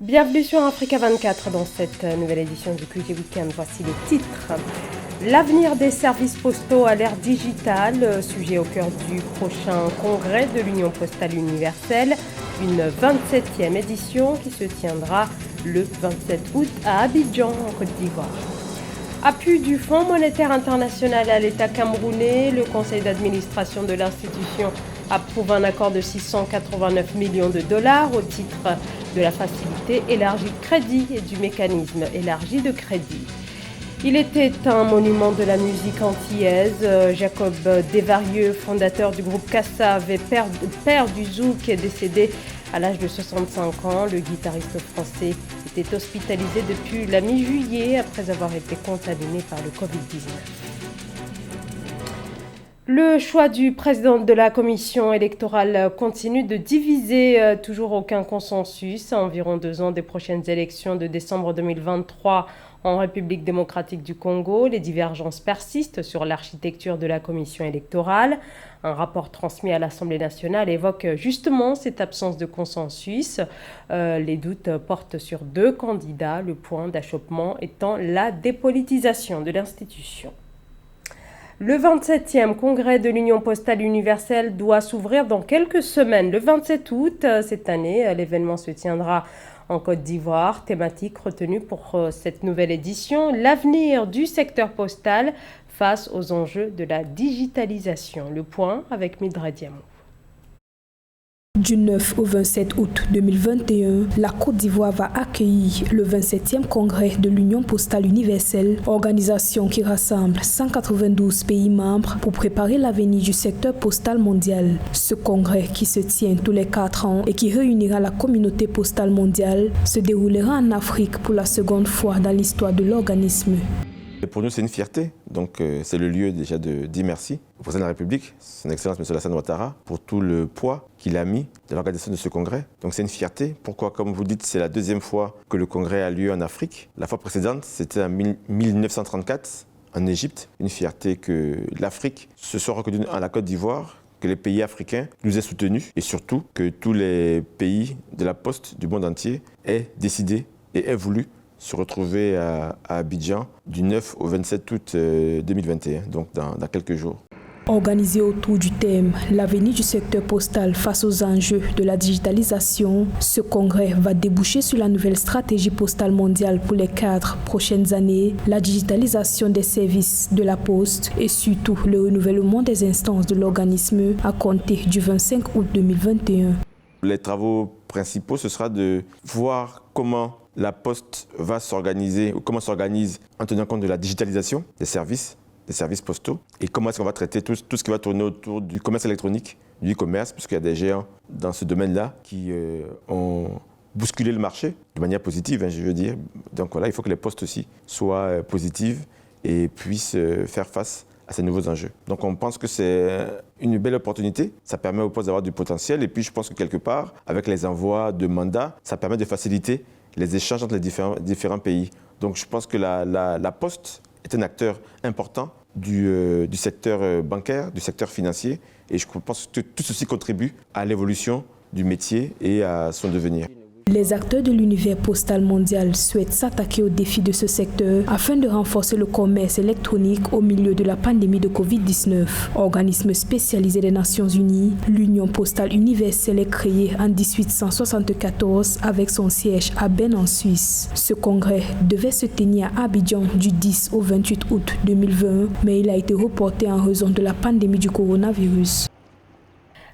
Bienvenue sur Africa 24 dans cette nouvelle édition du QG Weekend. Voici les titres. L'avenir des services postaux à l'ère digitale, sujet au cœur du prochain congrès de l'Union postale universelle, une 27e édition qui se tiendra le 27 août à Abidjan, en Côte d'Ivoire. Appui du Fonds monétaire international à l'État camerounais, le conseil d'administration de l'institution approuve un accord de 689 millions de dollars au titre de la facilité élargie de crédit et du mécanisme élargi de crédit. Il était un monument de la musique antillaise. Jacob Desvarieux, fondateur du groupe Kassav et père du zouk, est décédé à l'âge de 65 ans. Le guitariste français était hospitalisé depuis la mi-juillet après avoir été contaminé par le Covid-19. Le choix du président de la commission électorale continue de diviser, toujours aucun consensus. À environ 2 ans des prochaines élections de décembre 2023 en République démocratique du Congo, les divergences persistent sur l'architecture de la commission électorale. Un rapport transmis à l'Assemblée nationale évoque justement cette absence de consensus. Les doutes portent sur 2 candidats, le point d'achoppement étant la dépolitisation de l'institution. Le 27e congrès de l'Union postale universelle doit s'ouvrir dans quelques semaines, le 27 août. Cette année, l'événement se tiendra en Côte d'Ivoire. Thématique retenue pour cette nouvelle édition, l'avenir du secteur postal face aux enjeux de la digitalisation. Le point avec Mildred Diamou. Du 9 au 27 août 2021, la Côte d'Ivoire va accueillir le 27e congrès de l'Union postale universelle, organisation qui rassemble 192 pays membres pour préparer l'avenir du secteur postal mondial. Ce congrès, qui se tient tous les 4 ans et qui réunira la communauté postale mondiale, se déroulera en Afrique pour la seconde fois dans l'histoire de l'organisme. Pour nous, c'est une fierté. Donc, c'est le lieu déjà de dire merci au président de la République, son Excellence M. Alassane Ouattara, pour tout le poids qu'il a mis dans l'organisation de ce congrès. Donc, c'est une fierté. Pourquoi? Comme vous dites, c'est la 2e fois que le congrès a lieu en Afrique. La fois précédente, c'était en 1934, en Égypte. Une fierté que l'Afrique se soit reconnue à la Côte d'Ivoire, que les pays africains nous aient soutenus et surtout que tous les pays de la poste du monde entier aient décidé et aient voulu se retrouver à Abidjan du 9 au 27 août 2021, donc dans quelques jours. Organisé autour du thème « L'avenir du secteur postal face aux enjeux de la digitalisation », ce congrès va déboucher sur la nouvelle stratégie postale mondiale pour les 4 prochaines années, la digitalisation des services de la poste et surtout le renouvellement des instances de l'organisme à compter du 25 août 2021. Les travaux principaux, ce sera de voir comment la Poste va s'organiser, ou comment s'organise en tenant compte de la digitalisation des services postaux, et comment est-ce qu'on va traiter tout ce qui va tourner autour du commerce électronique, du e-commerce, puisqu'il y a des géants dans ce domaine-là qui ont bousculé le marché de manière positive, je veux dire. Donc voilà, il faut que les postes aussi soient positives et puissent faire face à ces nouveaux enjeux. Donc on pense que c'est une belle opportunité, ça permet aux postes d'avoir du potentiel, et puis je pense que quelque part, avec les envois de mandats, ça permet de faciliter les échanges entre les différents pays. Donc je pense que la Poste est un acteur important du secteur bancaire, du secteur financier, et je pense que tout ceci contribue à l'évolution du métier et à son devenir. Les acteurs de l'univers postal mondial souhaitent s'attaquer aux défis de ce secteur afin de renforcer le commerce électronique au milieu de la pandémie de Covid-19. Organisme spécialisé des Nations Unies, l'Union postale universelle est créée en 1874 avec son siège à Berne en Suisse. Ce congrès devait se tenir à Abidjan du 10 au 28 août 2020, mais il a été reporté en raison de la pandémie du coronavirus.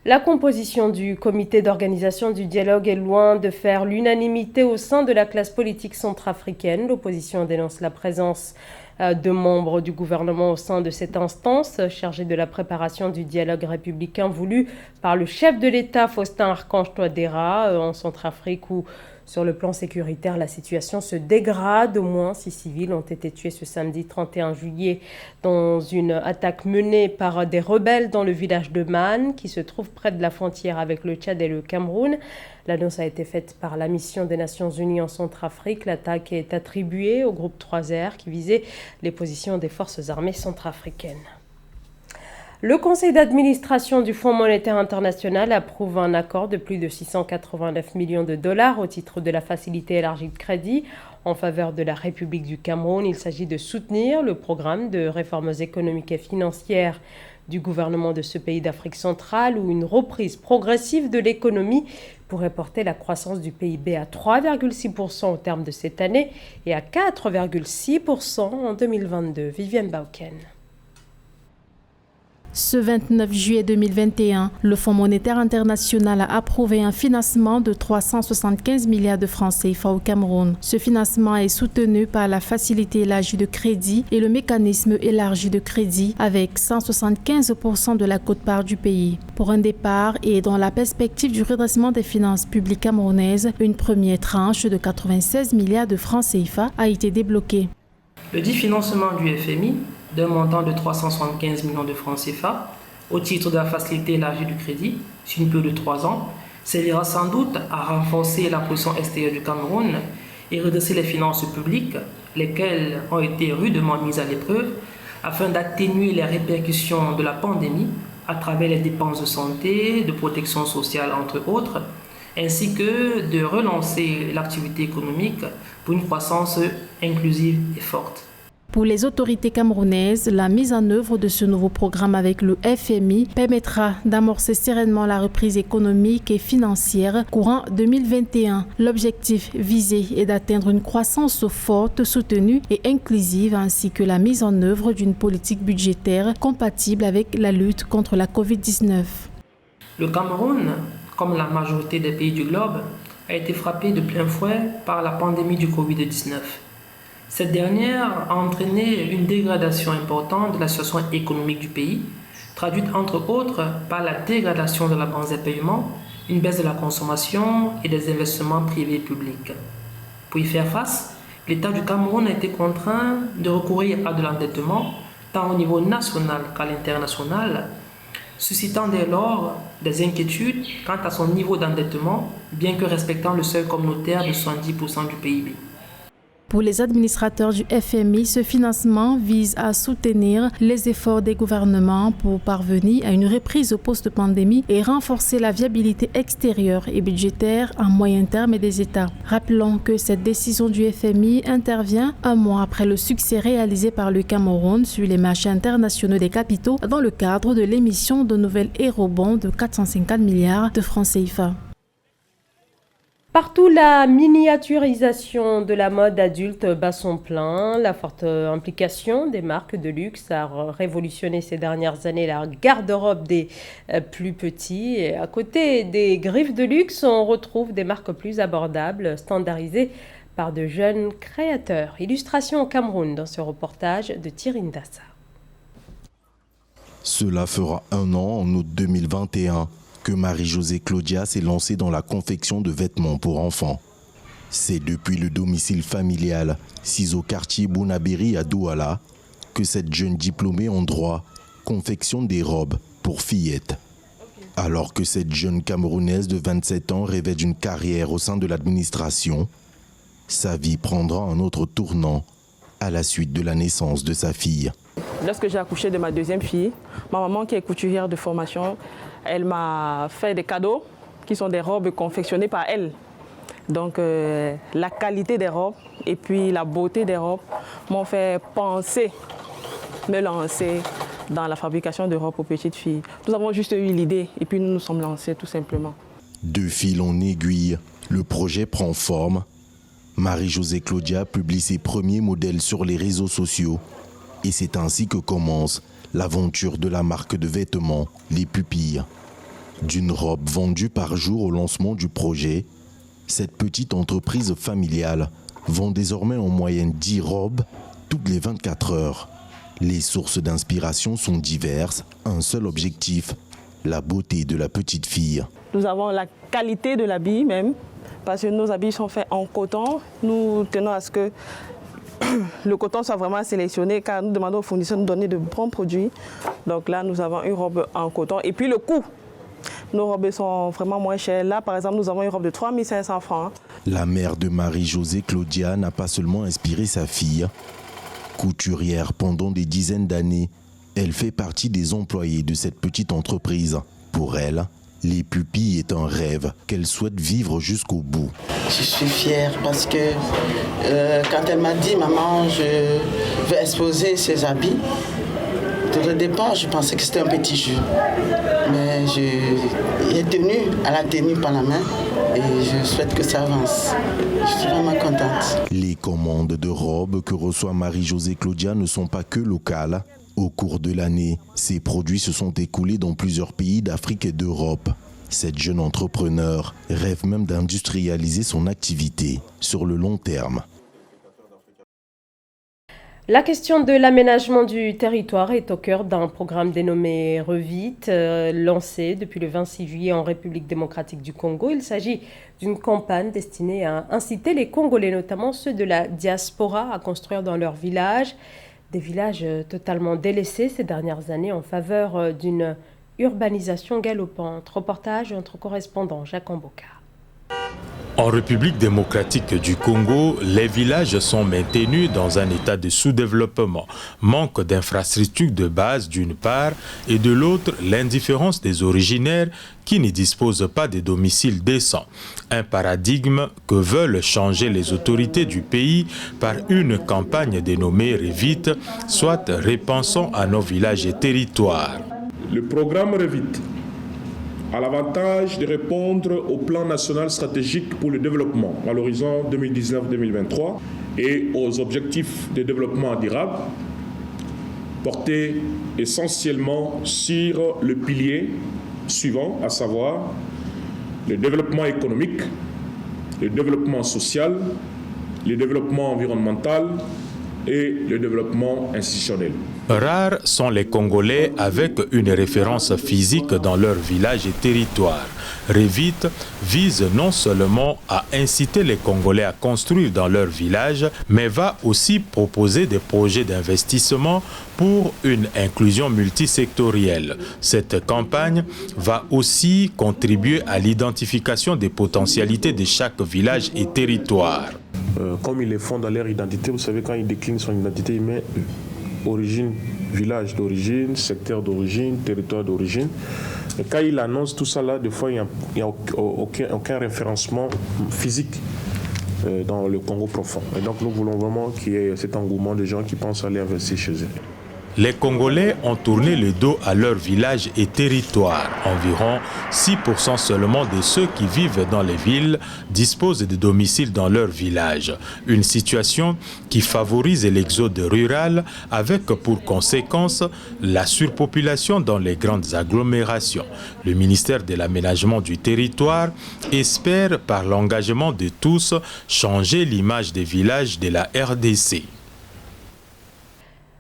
La composition du comité d'organisation du dialogue est loin de faire l'unanimité au sein de la classe politique centrafricaine. L'opposition dénonce la présence de membres du gouvernement au sein de cette instance chargée de la préparation du dialogue républicain voulu par le chef de l'État Faustin Archange Touadéra en Centrafrique, où sur le plan sécuritaire, la situation se dégrade. Au moins 6 civils ont été tués ce samedi 31 juillet dans une attaque menée par des rebelles dans le village de Man, qui se trouve près de la frontière avec le Tchad et le Cameroun. L'annonce a été faite par la mission des Nations Unies en Centrafrique. L'attaque est attribuée au groupe 3R qui visait les positions des forces armées centrafricaines. Le conseil d'administration du Fonds monétaire international approuve un accord de plus de 689 millions de dollars au titre de la facilité élargie de crédit en faveur de la République du Cameroun. Il s'agit de soutenir le programme de réformes économiques et financières du gouvernement de ce pays d'Afrique centrale où une reprise progressive de l'économie pourrait porter la croissance du PIB à 3,6% au terme de cette année et à 4,6% en 2022. Viviane Bauken. Ce 29 juillet 2021, le Fonds monétaire international a approuvé un financement de 375 milliards de francs CFA au Cameroun. Ce financement est soutenu par la facilité élargie de crédit et le mécanisme élargi de crédit avec 175% de la quote-part du pays. Pour un départ et dans la perspective du redressement des finances publiques camerounaises, une première tranche de 96 milliards de francs CFA a été débloquée. Le dit financement du FMI d'un montant de 375 millions de francs CFA au titre de la facilité élargie du crédit sur une période de 3 ans servira sans doute à renforcer la position extérieure du Cameroun et redresser les finances publiques, lesquelles ont été rudement mises à l'épreuve afin d'atténuer les répercussions de la pandémie à travers les dépenses de santé, de protection sociale entre autres, ainsi que de relancer l'activité économique pour une croissance inclusive et forte. Pour les autorités camerounaises, la mise en œuvre de ce nouveau programme avec le FMI permettra d'amorcer sereinement la reprise économique et financière courant 2021. L'objectif visé est d'atteindre une croissance forte, soutenue et inclusive ainsi que la mise en œuvre d'une politique budgétaire compatible avec la lutte contre la Covid-19. Le Cameroun, comme la majorité des pays du globe, a été frappé de plein fouet par la pandémie du Covid-19. Cette dernière a entraîné une dégradation importante de la situation économique du pays, traduite entre autres par la dégradation de la balance des paiements, une baisse de la consommation et des investissements privés et publics. Pour y faire face, l'État du Cameroun a été contraint de recourir à de l'endettement, tant au niveau national qu'à l'international, suscitant dès lors des inquiétudes quant à son niveau d'endettement, bien que respectant le seuil communautaire de 70% du PIB. Pour les administrateurs du FMI, ce financement vise à soutenir les efforts des gouvernements pour parvenir à une reprise post-pandémie et renforcer la viabilité extérieure et budgétaire à moyen terme des États. Rappelons que cette décision du FMI intervient un mois après le succès réalisé par le Cameroun sur les marchés internationaux des capitaux dans le cadre de l'émission de nouvelles eurobonds de 450 milliards de francs CFA. Partout, la miniaturisation de la mode adulte bat son plein. La forte implication des marques de luxe a révolutionné ces dernières années la garde-robe des plus petits. Et à côté des griffes de luxe, on retrouve des marques plus abordables, standardisées par de jeunes créateurs. Illustration au Cameroun dans ce reportage de Thierry Ndassa. Cela fera 1 an en août 2021. Que Marie-Josée Claudia s'est lancée dans la confection de vêtements pour enfants. C'est depuis le domicile familial, sis au quartier Bounabéry à Douala, que cette jeune diplômée en droit confectionne des robes pour fillettes. Alors que cette jeune Camerounaise de 27 ans rêvait d'une carrière au sein de l'administration, sa vie prendra un autre tournant à la suite de la naissance de sa fille. Lorsque j'ai accouché de ma deuxième fille, ma maman qui est couturière de formation, elle m'a fait des cadeaux qui sont des robes confectionnées par elle. Donc la qualité des robes et puis la beauté des robes m'ont fait penser, me lancer dans la fabrication de robes aux petites filles. Nous avons juste eu l'idée et puis nous nous sommes lancés tout simplement. De fil en aiguille, le projet prend forme. Marie-Josée Claudia publie ses premiers modèles sur les réseaux sociaux. Et c'est ainsi que commence l'aventure de la marque de vêtements Les Pupilles. D'une robe vendue par jour au lancement du projet, cette petite entreprise familiale vend désormais en moyenne 10 robes toutes les 24 heures. Les sources d'inspiration sont diverses, un seul objectif, la beauté de la petite fille. Nous avons la qualité de l'habit même, parce que nos habits sont faits en coton. Nous tenons à ce que le coton soit vraiment sélectionné car nous demandons aux fournisseurs de nous donner de bons produits. Donc là, nous avons une robe en coton. Et puis le coût, nos robes sont vraiment moins chères. Là, par exemple, nous avons une robe de 3 500 francs. La mère de Marie-Josée Claudia n'a pas seulement inspiré sa fille. Couturière pendant des dizaines d'années, Elle fait partie des employés de cette petite entreprise. Pour elle, les pupilles est un rêve qu'elle souhaite vivre jusqu'au bout. Je suis fière parce que quand elle m'a dit « Maman, je veux exposer ses habits », au départ, je pensais que c'était un petit jeu. Mais j'ai tenu, elle a tenu par la main et je souhaite que ça avance. Je suis vraiment contente. Les commandes de robes que reçoit Marie-Josée Claudia ne sont pas que locales. Au cours de l'année, ces produits se sont écoulés dans plusieurs pays d'Afrique et d'Europe. Cette jeune entrepreneur rêve même d'industrialiser son activité sur le long terme. La question de l'aménagement du territoire est au cœur d'un programme dénommé REVIT, lancé depuis le 26 juillet en République démocratique du Congo. Il s'agit d'une campagne destinée à inciter les Congolais, notamment ceux de la diaspora, à construire dans leurs villages, des villages totalement délaissés ces dernières années en faveur d'une urbanisation galopante. Reportage de notre correspondant Jacques Amboka. En République démocratique du Congo, les villages sont maintenus dans un état de sous-développement, manque d'infrastructures de base d'une part et de l'autre l'indifférence des originaires qui ne disposent pas de domicile décent. Un paradigme que veulent changer les autorités du pays par une campagne dénommée REVIT, soit repensons à nos villages et territoires. Le programme REVIT a l'avantage de répondre au plan national stratégique pour le développement à l'horizon 2019-2023 et aux objectifs de développement durable portés essentiellement sur le pilier suivant, à savoir le développement économique, le développement social, le développement environnemental et le développement institutionnel. Rares sont les Congolais avec une référence physique dans leur village et territoire. REVIT vise non seulement à inciter les Congolais à construire dans leur village, mais va aussi proposer des projets d'investissement pour une inclusion multisectorielle. Cette campagne va aussi contribuer à l'identification des potentialités de chaque village et territoire. Comme ils le font dans leur identité, vous savez, quand ils déclinent son identité, il met origine, village d'origine, secteur d'origine, territoire d'origine. Et quand il annonce tout ça là, des fois, il n'y a aucun référencement physique dans le Congo profond. Et donc, nous voulons vraiment qu'il y ait cet engouement de gens qui pensent aller investir chez eux. Les Congolais ont tourné le dos à leur village et territoire. Environ 6% seulement de ceux qui vivent dans les villes disposent de domicile dans leur village. Une situation qui favorise l'exode rural avec pour conséquence la surpopulation dans les grandes agglomérations. Le ministère de l'Aménagement du territoire espère par l'engagement de tous changer l'image des villages de la RDC.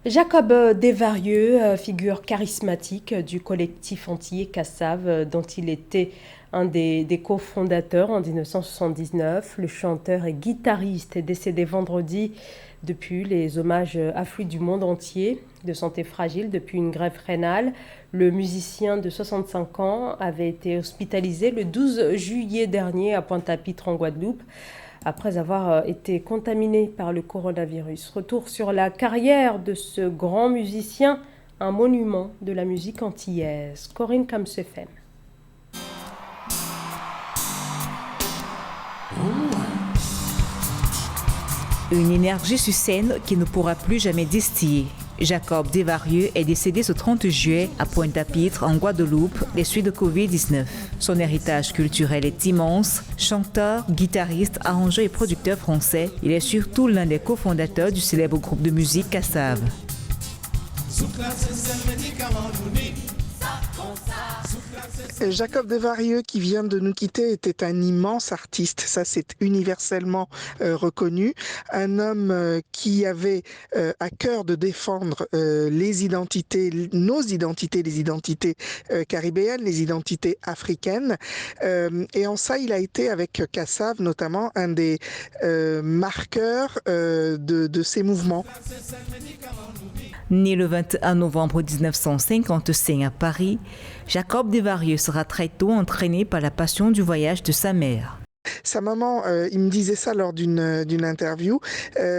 Jacob Desvarieux, figure charismatique du collectif antillais Kassav, dont il était un des cofondateurs en 1979. Le chanteur et guitariste est décédé vendredi. Depuis, les hommages affluent du monde entier. De santé fragile depuis une greffe rénale, le musicien de 65 ans avait été hospitalisé le 12 juillet dernier à Pointe-à-Pitre en Guadeloupe, après avoir été contaminé par le coronavirus. Retour sur la carrière de ce grand musicien, un monument de la musique antillaise. Corinne Kamsefem. Une énergie sur scène qui ne pourra plus jamais distiller. Jacob Desvarieux est décédé ce 30 juillet à Pointe-à-Pitre, en Guadeloupe, des suites de Covid-19. Son héritage culturel est immense. Chanteur, guitariste, arrangeur et producteur français, il est surtout l'un des cofondateurs du célèbre groupe de musique Kassav. Jacob Desvarieux, qui vient de nous quitter, était un immense artiste, ça c'est universellement reconnu. Un homme qui avait à cœur de défendre les identités, nos identités, les identités caribéennes, les identités africaines. Et en ça, il a été avec Kassav notamment un des marqueurs de ces mouvements. Né le 21 novembre 1955 à Paris, Jacob Desvarieux sera très tôt entraîné par la passion du voyage de sa mère. Sa maman, il me disait ça lors d'une interview,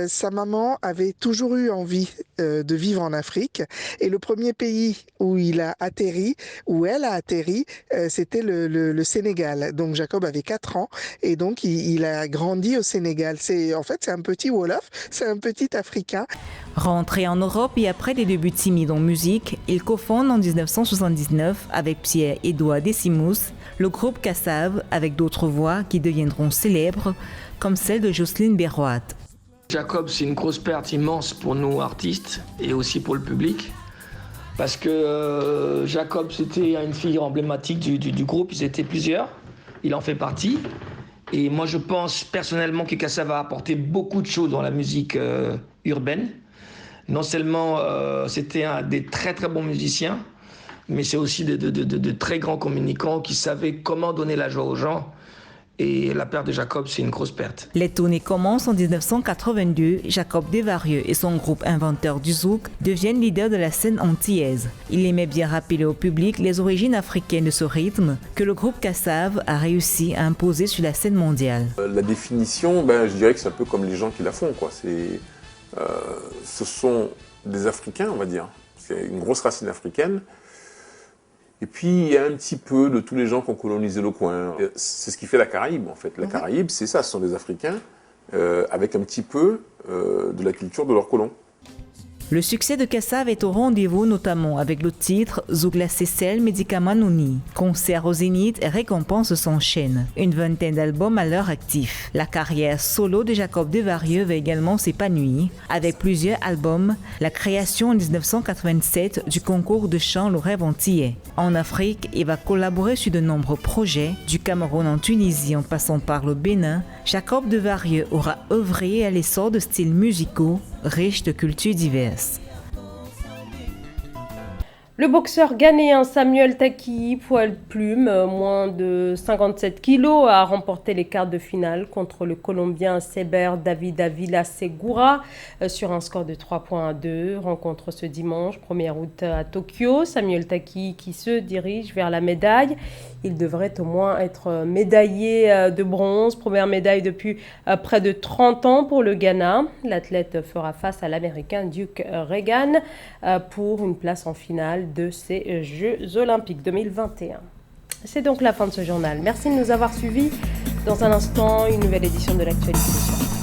sa maman avait toujours eu envie de vivre en Afrique et le premier pays où il a atterri, où elle a atterri, c'était le Sénégal. Donc Jacob avait 4 ans et donc il a grandi au Sénégal. C'est un petit Wolof, c'est un petit Africain. Rentré en Europe et après des débuts timides en musique, il cofonde en 1979 avec Pierre-Édouard Décimus le groupe Kassav avec d'autres voix qui deviendront célèbres comme celle de Jocelyne Berroat. Jacob, c'est une grosse perte immense pour nous artistes et aussi pour le public parce que Jacob, c'était une figure emblématique du groupe, ils étaient plusieurs, il en fait partie. Et moi, je pense personnellement que Kassav a apporté beaucoup de choses dans la musique urbaine. Non seulement c'était un des très très bons musiciens, mais c'est aussi de très grands communicants qui savaient comment donner la joie aux gens. Et la perte de Jacob, c'est une grosse perte. Les tournées commencent en 1982. Jacob Desvarieux et son groupe inventeur du zouk deviennent leaders de la scène antillaise. Il aimait bien rappeler au public les origines africaines de ce rythme que le groupe Kassav a réussi à imposer sur la scène mondiale. La définition, je dirais que c'est un peu comme les gens qui la font, quoi. Ce sont des Africains, on va dire. C'est une grosse racine africaine. Et puis, il y a un petit peu de tous les gens qui ont colonisé le coin. C'est ce qui fait la Caraïbe, en fait. La Caraïbe, c'est ça, ce sont des Africains avec un petit peu de la culture de leurs colons. Le succès de Kassav est au rendez-vous, notamment avec le titre Zougla Sessel Médicamanouni. Concerts au Zénith et récompenses s'enchaînent. Une vingtaine d'albums à leur actif. La carrière solo de Jacob Desvarieux va également s'épanouir. Avec plusieurs albums, la création en 1987 du concours de chant Le Rêve Antillais. En Afrique, il va collaborer sur de nombreux projets. Du Cameroun en Tunisie en passant par le Bénin, Jacob Desvarieux aura œuvré à l'essor de styles musicaux riches de cultures diverses. Le boxeur ghanéen Samuel Taki, poids plume, moins de 57 kilos, a remporté les quarts de finale contre le Colombien Seber David Avila Segura sur un score de 3 points à 2. Rencontre ce dimanche, 1er août à Tokyo. Samuel Taki qui se dirige vers la médaille. Il devrait au moins être médaillé de bronze. Première médaille depuis près de 30 ans pour le Ghana. L'athlète fera face à l'Américain Duke Reagan pour une place en finale de ces Jeux Olympiques 2021. C'est donc la fin de ce journal. Merci de nous avoir suivis. Dans un instant, une nouvelle édition de l'actualité du soir.